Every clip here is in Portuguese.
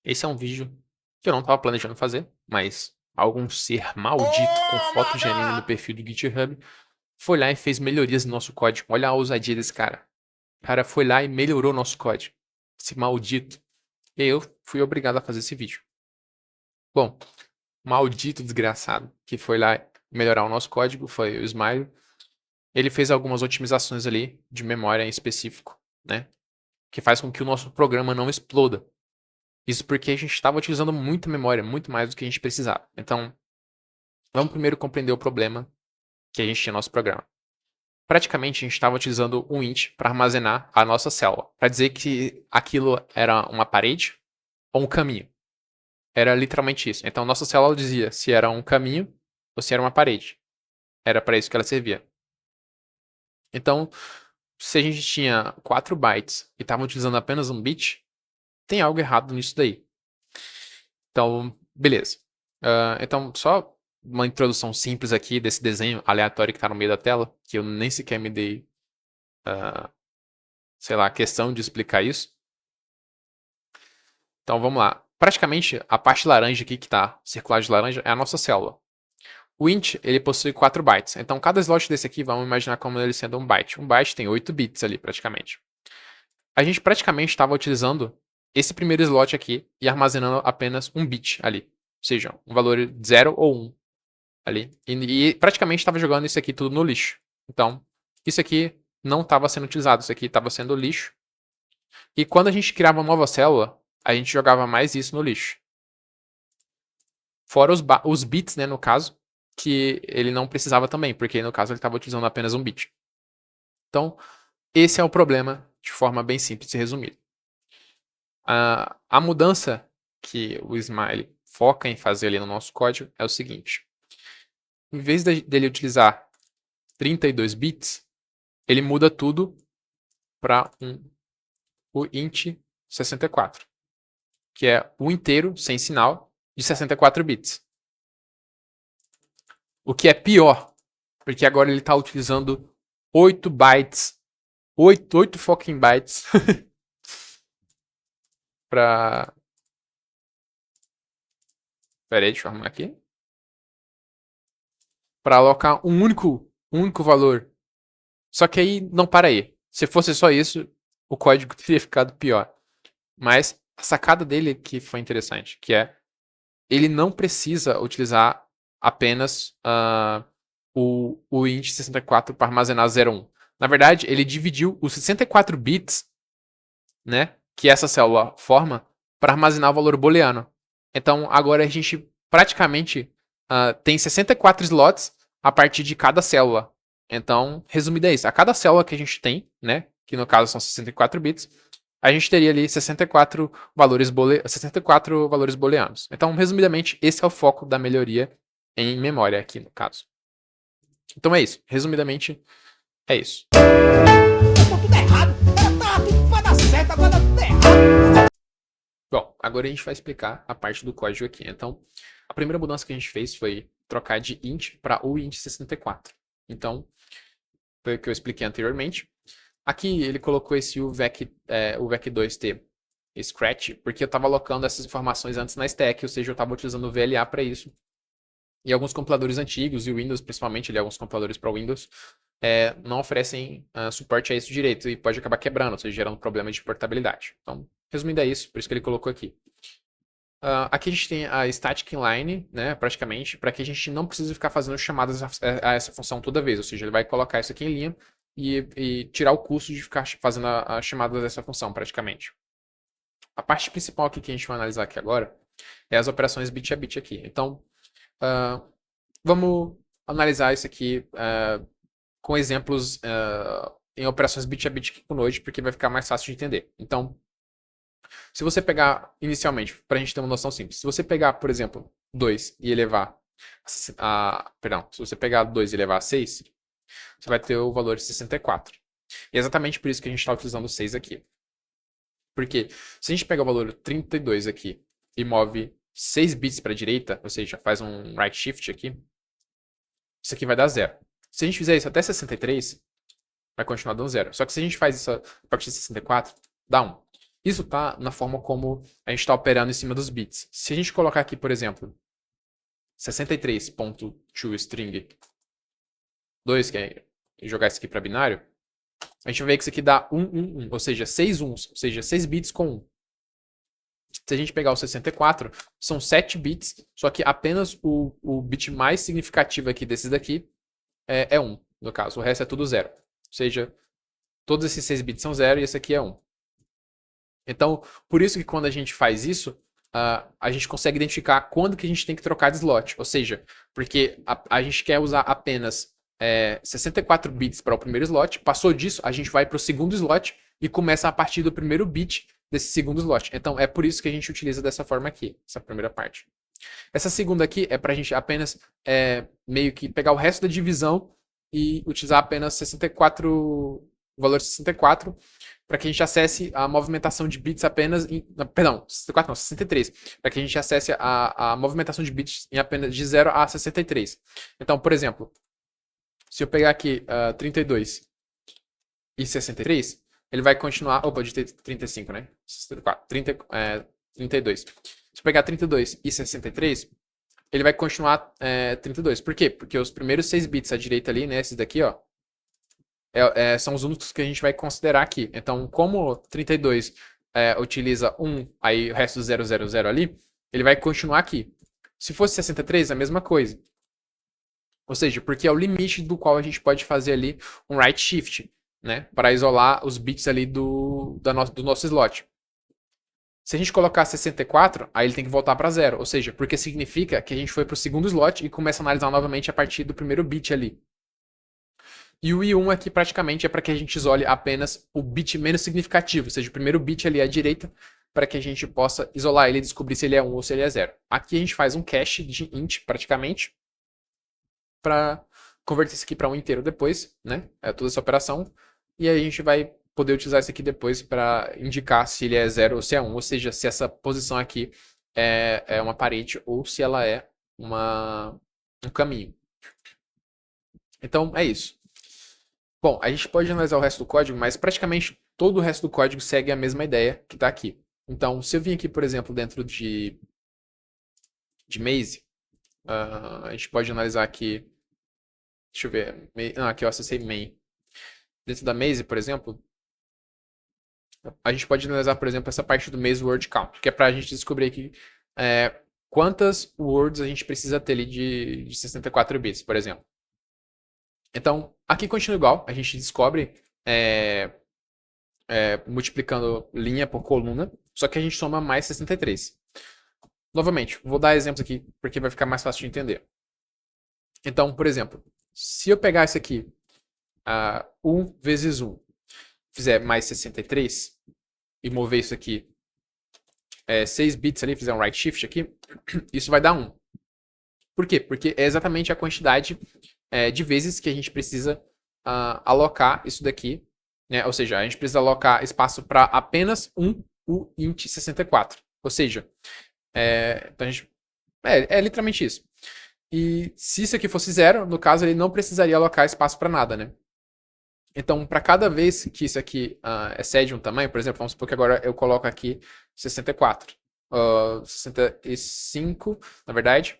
Esse é um vídeo que eu não estava planejando fazer, mas algum ser maldito com fotos de anime no perfil do GitHub foi lá e fez melhorias no nosso código. Olha a ousadia desse cara. O cara foi lá e melhorou nosso código. Esse maldito. E aí eu fui obrigado a fazer esse vídeo. Bom, maldito desgraçado que foi lá melhorar o nosso código foi o Smile. Ele fez algumas otimizações ali de memória em específico, né? Que faz com que o nosso programa não exploda. Isso porque a gente estava utilizando muita memória, muito mais do que a gente precisava. Então, vamos primeiro compreender o problema que a gente tinha no nosso programa. Praticamente, a gente estava utilizando um int para armazenar a nossa célula, para dizer que aquilo era uma parede ou um caminho. Era literalmente isso. Então, nossa célula dizia se era um caminho ou se era uma parede. Era para isso que ela servia. Então, se a gente tinha 4 bytes e estava utilizando apenas um bit, tem algo errado nisso daí. Então, beleza. Então, só uma introdução simples aqui desse desenho aleatório que está no meio da tela, que eu nem sequer me dei, sei lá, questão de explicar isso. Então, vamos lá. Praticamente, a parte laranja aqui, que está circular de laranja, é a nossa célula. O int, ele possui 4 bytes. Então, cada slot desse aqui, vamos imaginar como ele sendo um byte. Um byte tem 8 bits ali, praticamente. A gente praticamente estava utilizando esse primeiro slot aqui e armazenando apenas um bit ali. Ou seja, um valor 0 ou 1 ali. E praticamente estava jogando isso aqui tudo no lixo. Então, isso aqui não estava sendo utilizado. Isso aqui estava sendo lixo. E quando a gente criava uma nova célula, a gente jogava mais isso no lixo. Fora os bits, né, no caso, que ele não precisava também, porque no caso ele estava utilizando apenas um bit. Então, esse é o problema de forma bem simples e resumida. A mudança que o Smile foca em fazer ali no nosso código é o seguinte. Em vez dele utilizar 32 bits, ele muda tudo para o int 64, que é o inteiro, sem sinal, de 64 bits. O que é pior, porque agora ele está utilizando 8 bytes, 8 fucking bytes, para... Pera aí, deixa eu arrumar aqui. Para alocar um único valor. Só que aí, não para aí. Se fosse só isso, o código teria ficado pior. Mas a sacada dele que foi interessante, que é ele não precisa utilizar apenas o int 64 para armazenar 01. Na verdade, ele dividiu os 64 bits, né, que essa célula forma, para armazenar o valor booleano. Então, agora a gente praticamente tem 64 slots a partir de cada célula. Então, resumido é isso. A cada célula que a gente tem, né, que no caso são 64 bits, a gente teria ali 64 valores booleanos. Então, resumidamente, esse é o foco da melhoria em memória aqui no caso. Então é isso. Resumidamente, é isso. Tudo errado. Tudo vai dar certo, agora tudo errado. Bom, agora a gente vai explicar a parte do código aqui. Então, a primeira mudança que a gente fez foi trocar de int para o int 64. Então, foi o que eu expliquei anteriormente. Aqui ele colocou esse UVEC2T Scratch, porque eu estava alocando essas informações antes na stack, ou seja, eu estava utilizando o VLA para isso. E alguns compiladores antigos, e o Windows principalmente, alguns compiladores para Windows, não oferecem suporte a isso direito e pode acabar quebrando, ou seja, gerando problema de portabilidade. Então, resumindo é isso, por isso que ele colocou aqui. Aqui a gente tem a static inline, né, praticamente, para que a gente não precise ficar fazendo chamadas a essa função toda vez. Ou seja, ele vai colocar isso aqui em linha e tirar o custo de ficar fazendo a chamada dessa função, praticamente. A parte principal aqui que a gente vai analisar aqui agora é as operações bit a bit aqui. Então, vamos analisar isso aqui com exemplos em operações bit a bit aqui com Node, porque vai ficar mais fácil de entender. Então, se você pegar inicialmente, para a gente ter uma noção simples, se você pegar, por exemplo, 2 e elevar perdão, se você pegar 2 e elevar a 6, você vai ter o valor de 64. E é exatamente por isso que a gente está utilizando o 6 aqui. Porque se a gente pegar o valor 32 aqui e move 6 bits para a direita, ou seja, faz um right shift aqui, isso aqui vai dar 0. Se a gente fizer isso até 63, vai continuar dando 0. Só que se a gente faz isso a partir de 64, dá 1. Isso tá na forma como a gente está operando em cima dos bits. Se a gente colocar aqui, por exemplo, 63.toString 2, que é jogar isso aqui para binário, a gente vai ver que isso aqui dá 1, 1, 1, ou seja, 6 uns, ou seja, 6 bits com 1. Se a gente pegar o 64, são 7 bits, só que apenas o bit mais significativo aqui desses daqui é 1, no caso. O resto é tudo 0. Ou seja, todos esses 6 bits são 0 e esse aqui é 1. Então, por isso que quando a gente faz isso, a gente consegue identificar quando que a gente tem que trocar de slot. Ou seja, porque a gente quer usar apenas 64 bits para o primeiro slot. Passou disso, a gente vai para o segundo slot e começa a partir do primeiro bit desse segundo slot. Então, é por isso que a gente utiliza dessa forma aqui, essa primeira parte. Essa segunda aqui é para a gente apenas meio que pegar o resto da divisão e utilizar apenas 64, o valor 64, para que a gente acesse a movimentação de bits apenas perdão, 64 não, 63. Para que a gente acesse a movimentação de bits em apenas de 0 a 63. Então, por exemplo, se eu pegar aqui 32 e 63, ele vai continuar. Opa, de 35, né? 64, 32. Se eu pegar 32 e 63, ele vai continuar 32. Por quê? Porque os primeiros 6 bits à direita ali, né? Esses daqui, ó. São os únicos que a gente vai considerar aqui. Então, como 32 utiliza 1, aí o resto 000 ali, ele vai continuar aqui. Se fosse 63, a mesma coisa. Ou seja, porque é o limite do qual a gente pode fazer ali um right shift, né? Para isolar os bits ali do nosso slot. Se a gente colocar 64, aí ele tem que voltar para 0. Ou seja, porque significa que a gente foi para o segundo slot e começa a analisar novamente a partir do primeiro bit ali. E o I1 aqui praticamente é para que a gente isole apenas o bit menos significativo, ou seja, o primeiro bit ali à direita, para que a gente possa isolar ele e descobrir se ele é 1 ou se ele é 0. Aqui a gente faz um cache de int praticamente, para converter isso aqui para um inteiro depois, né? Toda essa operação. E aí a gente vai poder utilizar isso aqui depois para indicar se ele é 0 ou se é 1, ou seja, se essa posição aqui é uma parede ou se ela é um caminho. Então é isso. Bom, a gente pode analisar o resto do código, mas praticamente todo o resto do código segue a mesma ideia que está aqui. Então, se eu vim aqui, por exemplo, dentro de Maze, a gente pode analisar aqui. Deixa eu ver. Aqui eu acessei main. Dentro da Maze, por exemplo, a gente pode analisar, por exemplo, essa parte do Maze Word Count, que é para a gente descobrir aqui quantas words a gente precisa ter ali de 64 bits, por exemplo. Então, aqui continua igual, a gente descobre multiplicando linha por coluna, só que a gente soma mais 63. Novamente, vou dar exemplos aqui, porque vai ficar mais fácil de entender. Então, por exemplo, se eu pegar isso aqui, 1 vezes 1, fizer mais 63, e mover isso aqui 6 bits ali, fizer um right shift aqui, isso vai dar 1. Por quê? Porque é exatamente a quantidade de vezes que a gente precisa alocar isso daqui, né? Ou seja, a gente precisa alocar espaço para apenas o int 64. Ou seja, então a gente, literalmente isso. E se isso aqui fosse 0, no caso ele não precisaria alocar espaço para nada, né? Então, para cada vez que isso aqui excede um tamanho, por exemplo, vamos supor que agora eu coloco aqui 64, 65, na verdade.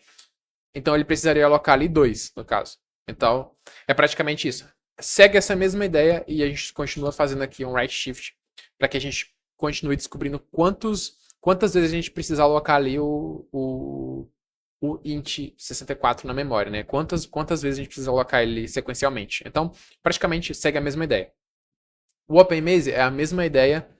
Então ele precisaria alocar ali 2, no caso. Então, é praticamente isso. Segue essa mesma ideia e a gente continua fazendo aqui um right shift para que a gente continue descobrindo quantas vezes a gente precisa alocar ali o int 64 na memória, né? Quantas vezes a gente precisa alocar ele sequencialmente. Então, praticamente segue a mesma ideia. O OpenMaze é a mesma ideia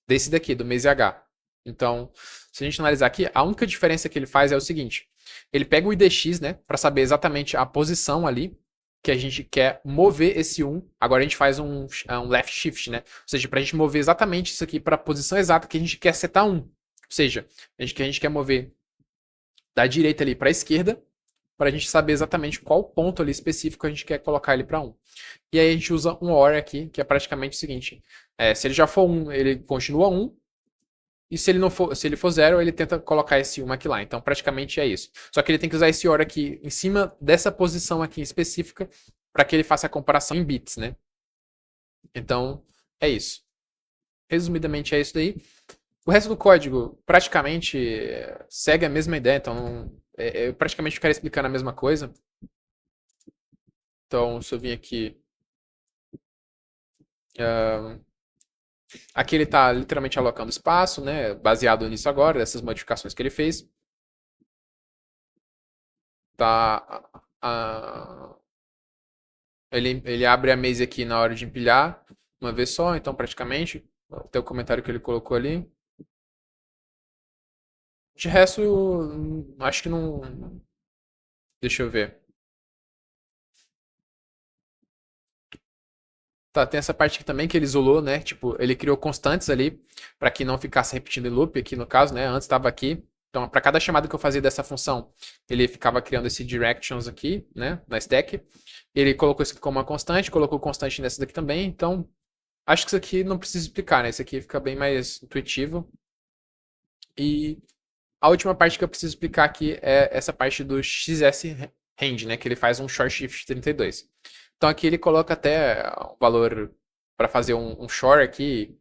desse daqui, do MazeH. Então, se a gente analisar aqui, a única diferença que ele faz é o seguinte. Ele pega o IDX, né, para saber exatamente a posição ali que a gente quer mover esse 1. Agora a gente faz um left shift, né? Ou seja, para a gente mover exatamente isso aqui para a posição exata que a gente quer setar 1. Ou seja, a gente quer mover da direita ali para a esquerda, para a gente saber exatamente qual ponto ali específico a gente quer colocar ele para 1. E aí a gente usa um OR aqui, que é praticamente o seguinte. Se ele já for 1, ele continua 1. E se ele for 0, ele tenta colocar esse 1 aqui lá. Então, praticamente é isso. Só que ele tem que usar esse OR aqui em cima dessa posição aqui específica para que ele faça a comparação em bits, né? Então, é isso. Resumidamente é isso daí. O resto do código praticamente segue a mesma ideia, então eu praticamente ficaria explicando a mesma coisa. Então, se eu vir aqui. ah, Aqui ele está literalmente alocando espaço, né? Baseado nisso agora, dessas modificações que ele fez. Tá. Ele abre a mesa aqui na hora de empilhar, uma vez só, então praticamente. Tem o comentário que ele colocou ali. De resto, acho que não. Deixa eu ver. Tá, tem essa parte aqui também que ele isolou, né? Tipo, ele criou constantes ali para que não ficasse repetindo em loop aqui no caso, né? Antes estava aqui. Então, para cada chamada que eu fazia dessa função, ele ficava criando esse directions aqui, né, na stack. Ele colocou isso aqui como uma constante, colocou constante nessa daqui também. Então, acho que isso aqui não precisa explicar, né? Isso aqui fica bem mais intuitivo. E a última parte que eu preciso explicar aqui é essa parte do XS né, que ele faz um short shift 32. Então aqui ele coloca até um valor para fazer um short aqui,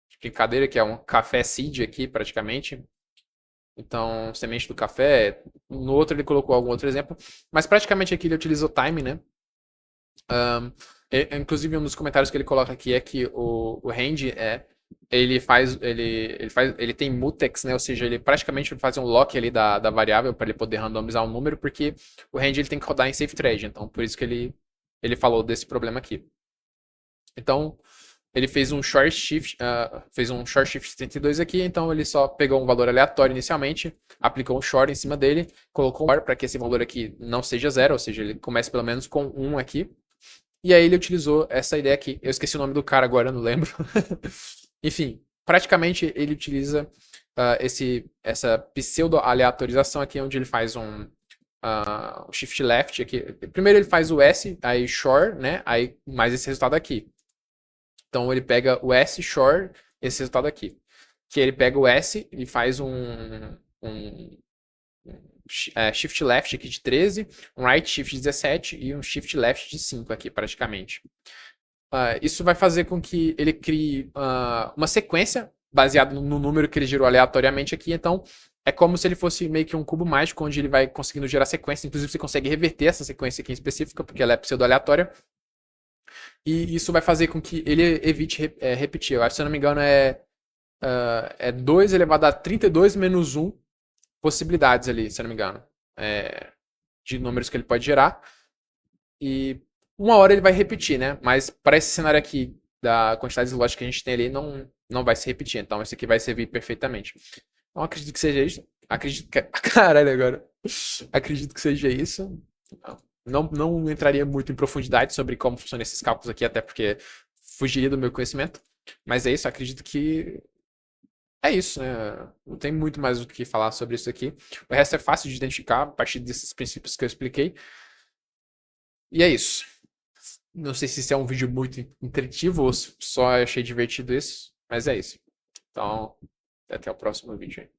de brincadeira, que é um café seed aqui praticamente. Então, semente do café. No outro ele colocou algum outro exemplo. Mas praticamente aqui ele utiliza o time, né? Inclusive um dos comentários que ele coloca aqui é que o range ele tem mutex, né? Ou seja, ele praticamente faz um lock ali da variável para ele poder randomizar um número, porque o range ele tem que rodar em safe thread. Então, por isso que ele falou desse problema aqui. Então, ele fez um short shift 32 aqui, então ele só pegou um valor aleatório inicialmente, aplicou um short em cima dele, colocou um OR para que esse valor aqui não seja zero, ou seja, ele comece pelo menos com 1 aqui. E aí ele utilizou essa ideia aqui. Eu esqueci o nome do cara agora, não lembro. Enfim, praticamente ele utiliza essa pseudo-aleatorização aqui, onde ele faz um shift left aqui. Primeiro ele faz o S, aí shore, né? Aí mais esse resultado aqui. Então ele pega o S, shore, esse resultado aqui. Que ele pega o S e faz um shift left aqui de 13, um right shift de 17 e um shift left de 5 aqui praticamente. Isso vai fazer com que ele crie uma sequência baseada no número que ele gerou aleatoriamente aqui. Então, é como se ele fosse meio que um cubo mágico, onde ele vai conseguindo gerar sequência. Inclusive, você consegue reverter essa sequência aqui em específica, porque ela é pseudo-aleatória. E isso vai fazer com que ele evite repetir. Eu acho, se eu não me engano, é 2 elevado a 32 menos 1 possibilidades ali, se eu não me engano, de números que ele pode gerar. E uma hora ele vai repetir, né? Mas para esse cenário aqui, da quantidade de lotes que a gente tem ali, não vai se repetir. Então esse aqui vai servir perfeitamente. Então acredito que seja isso. Acredito que. Caralho, agora. Acredito que seja isso. Não entraria muito em profundidade sobre como funcionam esses cálculos aqui, até porque fugiria do meu conhecimento. Mas é isso, acredito que é isso, né? Não tem muito mais o que falar sobre isso aqui. O resto é fácil de identificar a partir desses princípios que eu expliquei. E é isso. Não sei se isso é um vídeo muito intuitivo ou só achei divertido isso, mas é isso. Então, até o próximo vídeo aí.